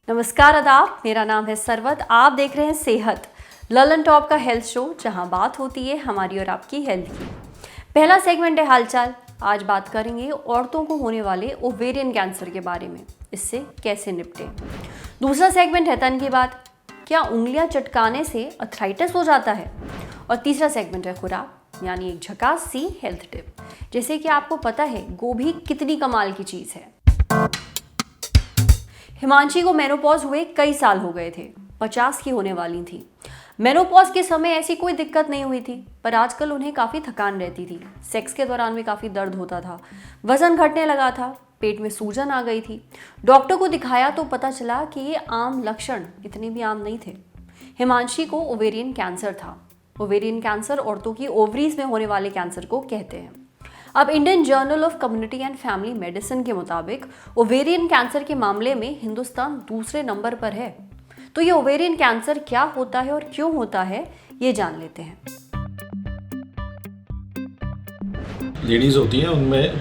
नमस्कार आदाब, मेरा नाम है सरवत। आप देख रहे हैं सेहत ललन टॉप का हेल्थ शो, जहां बात होती है हमारी और आपकी हेल्थ की। पहला सेगमेंट है हालचाल। आज बात करेंगे औरतों को होने वाले ओवेरियन कैंसर के बारे में, इससे कैसे निपटें। दूसरा सेगमेंट है तन की बात, क्या उंगलियां चटकाने से अर्थराइटिस हो जाता है। और तीसरा सेगमेंट है खुराक, यानी एक झकास सी हेल्थ टिप, जैसे कि आपको पता है गोभी कितनी कमाल की चीज़ है। हिमांशी को मेनोपॉज हुए कई साल हो गए थे, 50 की होने वाली थी। मेनोपॉज के समय ऐसी कोई दिक्कत नहीं हुई थी, पर आजकल उन्हें काफ़ी थकान रहती थी। सेक्स के दौरान भी काफ़ी दर्द होता था, वजन घटने लगा था, पेट में सूजन आ गई थी। डॉक्टर को दिखाया तो पता चला कि ये आम लक्षण इतने भी आम नहीं थे। हिमांशी को ओवेरियन कैंसर था। ओवेरियन कैंसर औरतों की ओवरीज में होने वाले कैंसर को कहते हैं। अब Indian journal of community and family medicine के मुताबिक ओवेरियन कैंसर के मामले में हिंदुस्तान दूसरे नंबर पर है। तो ये ओवेरियन कैंसर क्या होता है और क्यों होता है, ये जान लेते हैं। लेडीज़ होती हैं, उनमें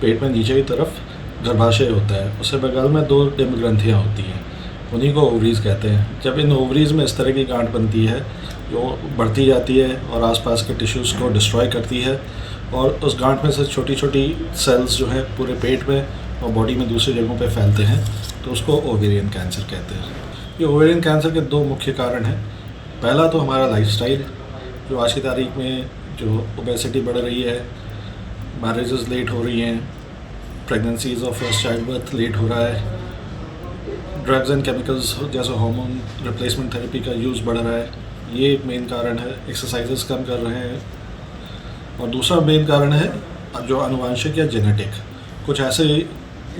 पेट में नीचे की तरफ गर्भाशय होता है, उससे बगल में 2 डिम्ब ग्रंथियाँ होती हैं, उन्हीं को ओवरीज कहते हैं। जब इन ओवरीज में इस तरह की गांठ बनती है जो बढ़ती जाती है और आसपास के टिश्यूज़ को डिस्ट्रॉय करती है, और उस गांठ में से छोटी छोटी सेल्स जो है पूरे पेट में और बॉडी में दूसरी जगहों पे फैलते हैं, तो उसको ओवेरियन कैंसर कहते हैं। ये ओवेरियन कैंसर के 2 मुख्य कारण हैं। पहला तो हमारा लाइफस्टाइल, जो आज की तारीख में जो ओबेसिटी बढ़ रही है, मैरिजेस लेट हो रही हैं, प्रेगनेंसीज और फर्स्ट चाइल्ड बर्थ लेट हो रहा है, ड्रग्स एंड केमिकल्स जैसे हार्मोन रिप्लेसमेंट थेरेपी का यूज़ बढ़ रहा है, ये एक मेन कारण है। एक्सरसाइजेस कम कर रहे हैं। और दूसरा मेन कारण है जो आनुवंशिक या जेनेटिक, कुछ ऐसे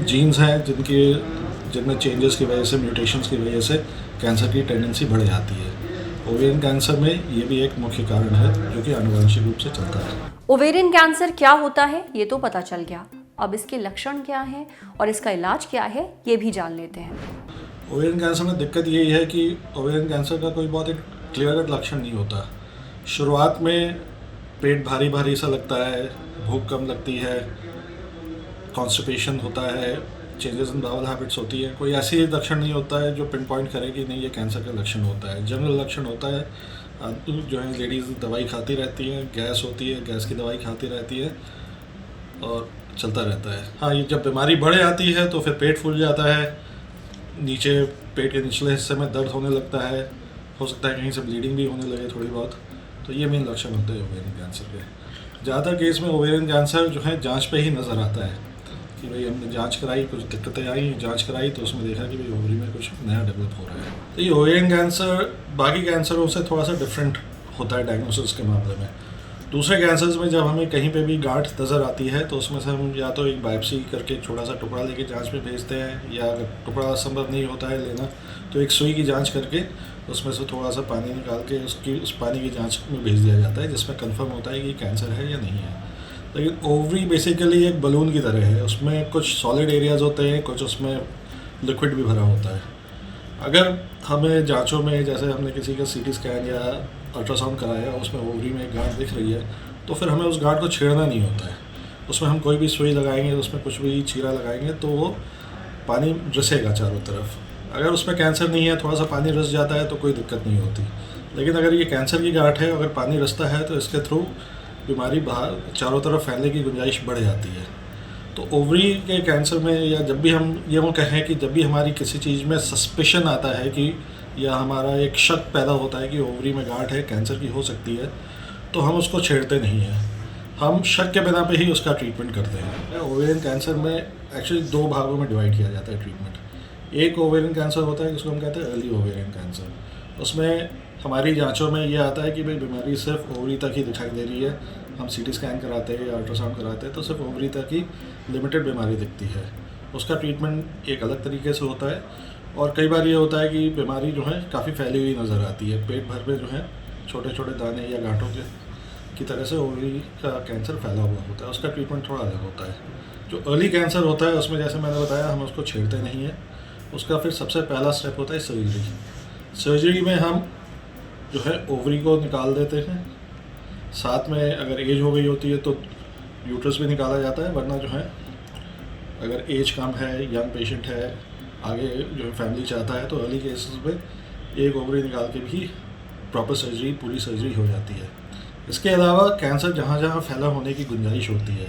जीन्स हैं जिनमें चेंजेस की वजह से, म्यूटेशंस की वजह से कैंसर की टेंडेंसी बढ़ जाती है। ओवेरियन कैंसर में ये भी एक मुख्य कारण है जो कि आनुवंशिक रूप से चलता है। ओवेरियन कैंसर क्या होता है ये तो पता चल गया, अब इसके लक्षण क्या हैं और इसका इलाज क्या है ये भी जान लेते हैं। ओवेरियन कैंसर में दिक्कत यही है कि ओवेरियन कैंसर का कोई बहुत एक क्लियर कट लक्षण नहीं होता। शुरुआत में पेट भारी भारी सा लगता है, भूख कम लगती है, कॉन्स्टिपेशन होता है, चेंजेस इन बाउल हैबिट्स होती है। कोई ऐसी लक्षण नहीं होता है जो पिन पॉइंट करे कि नहीं ये कैंसर का लक्षण होता है। जनरल लक्षण होता है, जो है लेडीज़ दवाई खाती रहती हैं, गैस होती है, गैस की दवाई खाती रहती है और चलता रहता है। हाँ, ये जब बीमारी बढ़ जाती है तो फिर पेट फूल जाता है, नीचे पेट के निचले हिस्से में दर्द होने लगता है, हो सकता है कहीं से ब्लीडिंग भी होने लगे थोड़ी बहुत। तो ये मेन लक्षण होते हैं ओवेरियन कैंसर के। ज़्यादातर केस में ओवेरियन कैंसर जो है जांच पे ही नज़र आता है कि भाई हमने जांच कराई, कुछ दिक्कतें आई, जांच कराई तो उसमें देखा कि भाई ओवरी में कुछ नया डेवलप हो रहा है। तो ये ओवेरियन कैंसर बाकी कैंसरों से थोड़ा सा डिफरेंट होता है डायग्नोसिस के मामले में। दूसरे कैंसर्स में जब हमें कहीं पे भी गांठ नज़र आती है तो उसमें से हम या तो एक बायोप्सी करके एक छोटा सा टुकड़ा लेके जांच में भेजते हैं, या अगर टुकड़ा संभव नहीं होता है लेना तो एक सुई की जांच करके उसमें से थोड़ा सा पानी निकाल के उस पानी की जांच में भेज दिया जाता है, जिसमें कंफर्म होता है कि कैंसर है या नहीं है। लेकिन ओवरी बेसिकली एक बलून की तरह है, उसमें कुछ सॉलिड एरियाज होते हैं, कुछ उसमें लिक्विड भी भरा होता है। अगर हमें जांचों में, जैसे हमने किसी का सीटी स्कैन या अल्ट्रासाउंड कराया, उसमें ओवरी में एक गांठ दिख रही है, तो फिर हमें उस गांठ को छेड़ना नहीं होता है। उसमें हम कोई भी सुई लगाएंगे, उसमें कुछ भी चीरा लगाएंगे तो वो पानी रिसेगा चारों तरफ। अगर उसमें कैंसर नहीं है, थोड़ा सा पानी रिस जाता है तो कोई दिक्कत नहीं होती। लेकिन अगर ये कैंसर की गांठ है, अगर पानी रिसता है तो इसके थ्रू बीमारी बाहर चारों तरफ फैलने की गुंजाइश बढ़ जाती है। तो ओवरी के कैंसर में, या जब भी हम ये वो कहें कि जब भी हमारी किसी चीज़ में सस्पिशन आता है कि, या हमारा एक शक पैदा होता है कि ओवरी में गांठ है, कैंसर की हो सकती है, तो हम उसको छेड़ते नहीं हैं, हम शक के बिना पे ही उसका ट्रीटमेंट करते हैं। ओवेरियन कैंसर में एक्चुअली 2 भागों में डिवाइड किया जाता है ट्रीटमेंट। एक ओवेरियन कैंसर होता है जिसको हम कहते हैं अर्ली ओवेरियन कैंसर। उसमें हमारी जांचों में ये आता है कि भाई बीमारी सिर्फ ओवरी तक ही दिखाई दे रही है, हम सीटी स्कैन कराते हैं या अल्ट्रासाउंड कराते हैं तो सिर्फ ओवरी तक ही लिमिटेड बीमारी दिखती है। उसका ट्रीटमेंट एक अलग तरीके से होता है। और कई बार ये होता है कि बीमारी जो है काफ़ी फैली हुई नज़र आती है, पेट भर में जो है छोटे छोटे दाने या गांठों की तरह से ओवरी का कैंसर फैला हुआ होता है, उसका ट्रीटमेंट थोड़ा अलग होता है। जो अर्ली कैंसर होता है उसमें जैसे मैंने बताया हम उसको छेड़ते नहीं हैं, उसका फिर सबसे पहला स्टेप होता है सर्जरी। सर्जरी में हम जो है ओवरी को निकाल देते हैं, साथ में अगर एज हो गई होती है तो यूट्रस भी निकाला जाता है, वरना जो है अगर एज कम है, यंग पेशेंट है, आगे जो है फैमिली चाहता है, तो अर्ली केसेस में एक ओवरी निकाल के भी प्रॉपर सर्जरी, पूरी सर्जरी हो जाती है। इसके अलावा कैंसर जहाँ जहाँ फैला होने की गुंजाइश होती है,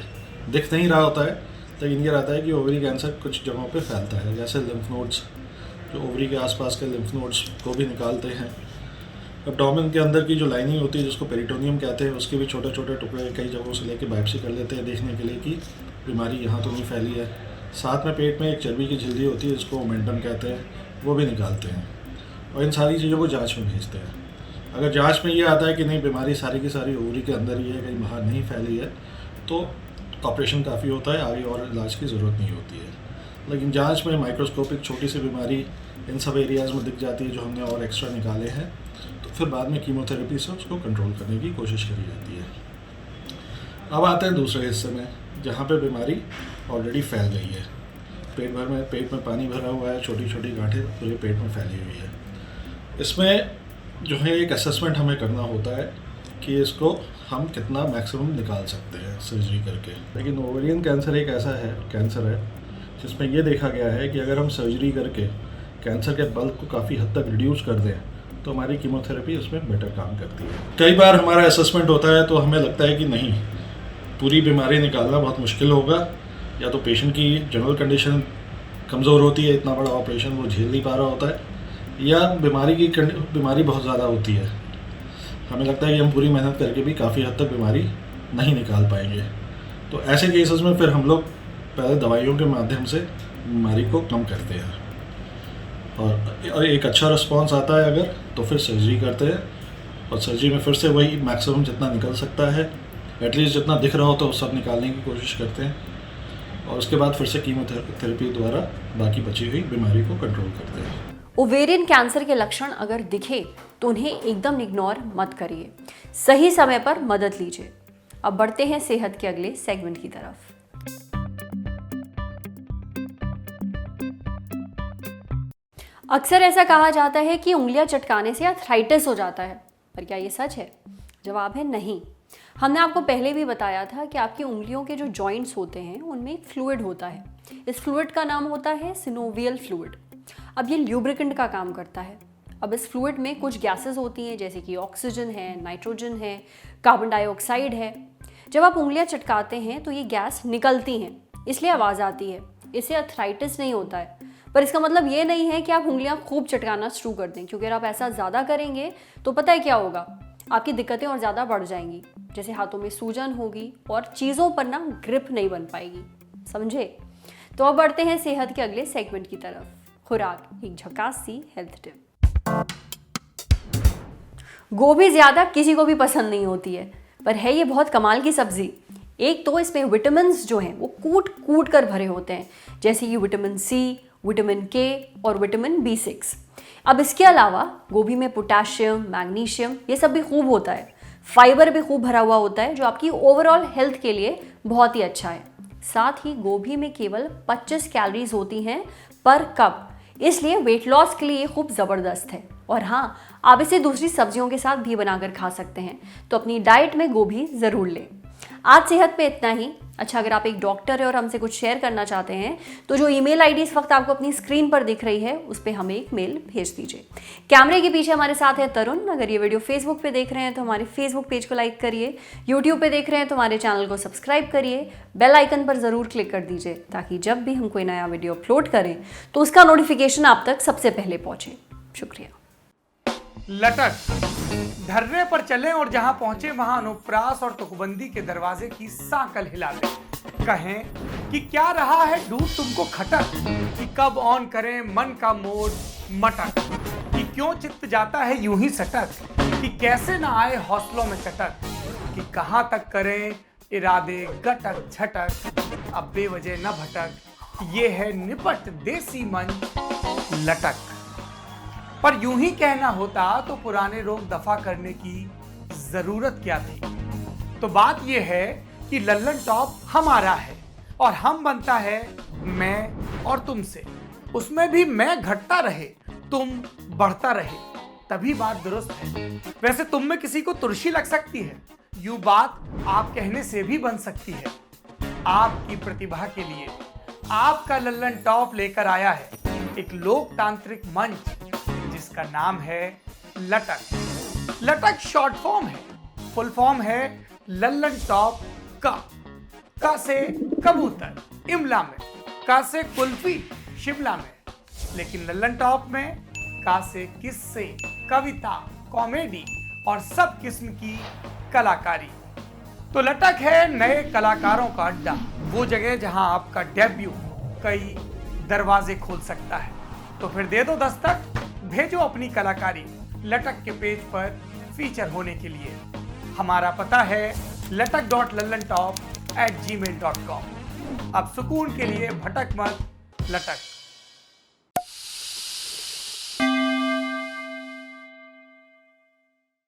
दिख नहीं रहा होता है, लेकिन ये रहता है कि ओवरी कैंसर कुछ जगहों पे फैलता है, जैसे लिम्फ नोड्स, जो ओवरी के आसपास के लिम्फ नोड्स को भी निकालते हैं। एब्डोमेन के अंदर की जो लाइनिंग होती है, जिसको पेरिटोनियम कहते हैं, उसके भी छोटे छोटे टुकड़े कई जगहों से लेके बायोप्सी कर लेते हैं, देखने के लिए कि बीमारी यहाँ तो नहीं फैली है। साथ में पेट में एक चर्बी की झिल्ली होती है, जिसको ओमेंटम कहते हैं, वो भी निकालते हैं और इन सारी चीज़ों को जांच में भेजते हैं। अगर जांच में ये आता है कि नहीं, बीमारी सारी की सारी ओवरी के अंदर ही है, कहीं बाहर नहीं फैली है, तो ऑपरेशन काफ़ी होता है, आगे और इलाज की ज़रूरत नहीं होती है। लेकिन जांच में माइक्रोस्कोपिक छोटी सी बीमारी इन सब एरियाज़ में दिख जाती है जो हमने और एक्स्ट्रा निकाले हैं, तो फिर बाद में कीमोथेरेपी से उसको कंट्रोल करने की कोशिश करी जाती है। अब आते हैं दूसरे हिस्से में, जहाँ पे बीमारी ऑलरेडी फैल गई है, पेट में पानी भरा हुआ है, छोटी छोटी गांठें पूरे पेट में फैली हुई है। इसमें जो है एक असेसमेंट हमें करना होता है कि इसको हम कितना मैक्सिमम निकाल सकते हैं सर्जरी करके। लेकिन ओवेरियन कैंसर एक ऐसा कैंसर है जिसमें ये देखा गया है कि अगर हम सर्जरी करके कैंसर के बल्क को काफ़ी हद तक रिड्यूस कर दें, तो हमारी कीमोथेरेपी उसमें बेटर काम करती है। कई बार हमारा असेसमेंट होता है तो हमें लगता है कि नहीं, पूरी बीमारी निकालना बहुत मुश्किल होगा, या तो पेशेंट की जनरल कंडीशन कमज़ोर होती है, इतना बड़ा ऑपरेशन वो झेल नहीं पा रहा होता है, या बीमारी बहुत ज़्यादा होती है। हमें लगता है कि हम पूरी मेहनत करके भी काफ़ी हद तक बीमारी नहीं निकाल पाएंगे। तो ऐसे केसेस में फिर हम लोग पहले दवाइयों के माध्यम से बीमारी को कम करते हैं, और एक अच्छा रिस्पॉन्स आता है अगर, तो फिर सर्जरी करते हैं, और सर्जरी में फिर से वही मैक्सिमम जितना निकल सकता है, एटलीस्ट जितना दिख रहा हो तो सब निकालने की कोशिश करते हैं, और उसके बाद फिर से कीमोथेरेपी द्वारा बाकी बची हुई बीमारी को कंट्रोल करते हैं। ओवेरियन कैंसर के लक्षण अगर दिखे तो उन्हें एकदम इग्नोर मत करिए, सही समय पर मदद लीजिए। अब बढ़ते हैं सेहत के अगले सेगमेंट की तरफ। अक्सर ऐसा कहा जाता है कि उंगलियां चटकाने से आर्थराइटिस हो जाता है, पर क्या ये सच है? जवाब है नहीं। हमने आपको पहले भी बताया था कि आपकी उंगलियों के जो जॉइंट्स होते हैं उनमें एक फ्लूइड होता है। इस फ्लूइड का नाम होता है सिनोवियल फ्लूइड। अब ये ल्यूब्रिकेंट का काम करता है। अब इस फ्लूइड में कुछ गैसेस होती हैं, जैसे कि ऑक्सीजन है, नाइट्रोजन है, कार्बन डाइऑक्साइड है। जब आप उंगलियां चटकाते हैं तो ये गैस निकलती हैं, इसलिए आवाज़ आती है। इससे आर्थराइटिस नहीं होता है, पर इसका मतलब ये नहीं है कि आप उंगलियां खूब चटकाना शुरू कर दें, क्योंकि अगर आप ऐसा ज़्यादा करेंगे तो पता है क्या होगा, आपकी दिक्कतें और ज़्यादा बढ़ जाएंगी। जैसे हाथों में सूजन होगी और चीज़ों पर ना ग्रिप नहीं बन पाएगी, समझे? तो अब बढ़ते हैं सेहत के अगले सेगमेंट की तरफ, खुराक, एक झकास सी हेल्थ टिप। गोभी ज़्यादा किसी को भी पसंद नहीं होती है, पर है ये बहुत कमाल की सब्जी। एक तो इसमें विटामिन्स जो हैं वो कूट कूट कर भरे होते हैं, जैसे कि विटामिन सी, विटामिन के और विटामिन B6। अब इसके अलावा गोभी में पोटेशियम, मैग्नीशियम ये सब भी खूब होता है। फाइबर भी खूब भरा हुआ होता है, जो आपकी ओवरऑल हेल्थ के लिए बहुत ही अच्छा है। साथ ही गोभी में केवल 25 कैलोरीज होती हैं पर कप, इसलिए वेट लॉस के लिए खूब ज़बरदस्त है। और हाँ, आप इसे दूसरी सब्जियों के साथ भी बनाकर खा सकते हैं, तो अपनी डाइट में गोभी ज़रूर लें। आज सेहत पे इतना ही। अच्छा, अगर आप एक डॉक्टर है और हमसे कुछ शेयर करना चाहते हैं तो जो ईमेल आईडी इस वक्त आपको अपनी स्क्रीन पर दिख रही है उस पर हमें एक मेल भेज दीजिए। कैमरे के पीछे हमारे साथ है तरुण। अगर ये वीडियो फेसबुक पे देख रहे हैं तो हमारे फेसबुक पेज को लाइक करिए, यूट्यूब पे देख रहे हैं तो हमारे चैनल को सब्सक्राइब करिए, बेल आइकन पर ज़रूर क्लिक कर दीजिए, ताकि जब भी हम कोई नया वीडियो अपलोड करें तो उसका नोटिफिकेशन आप तक सबसे पहले पहुँचे। शुक्रिया। लटक धरने पर चले और जहां पहुंचे वहां अनुप्रास और तुकबंदी के दरवाजे की सांकल हिला दे। कहें कि क्या रहा है ढूंढ तुमको खटक, कि कब ऑन करें मन का मोड मटक, कि क्यों चित्त जाता है यूं ही सटक, कि कैसे ना आए हौसलों में चटक, कि कहां तक करें इरादे गटक झटक, अब बेवजह न भटक, ये है निपट देसी मन लटक। पर यूं ही कहना होता तो पुराने रोग दफा करने की जरूरत क्या थी। तो बात यह है कि लल्लन टॉप हमारा है और हम बनता है मैं और तुमसे। उसमें भी मैं घटता रहे, तुम बढ़ता रहे, तभी बात दुरुस्त है। वैसे तुम में किसी को तुलसी लग सकती है, यूं बात आप कहने से भी बन सकती है। आपकी प्रतिभा के लिए आपका लल्लन टॉप लेकर आया है एक लोकतांत्रिक मंच जिसका नाम है लटक। लटक शॉर्ट फॉर्म है, फुल फॉर्म है लल्लन टॉप का से कबूतर इमला में, का से कुल्फी शिमला में, लेकिन लल्लन टॉप में का से किस्से, कविता, कॉमेडी और सब किस्म की कलाकारी। तो लटक है नए कलाकारों का अड्डा, वो जगह जहां आपका डेब्यू कई दरवाजे खोल सकता है। तो फिर दे दो दस्तक, भेजो अपनी कलाकारी लटक के पेज पर फीचर होने के लिए। हमारा पता है latak.lallantop@gmail.com। अब सुकून के लिए भटक मत, लटक।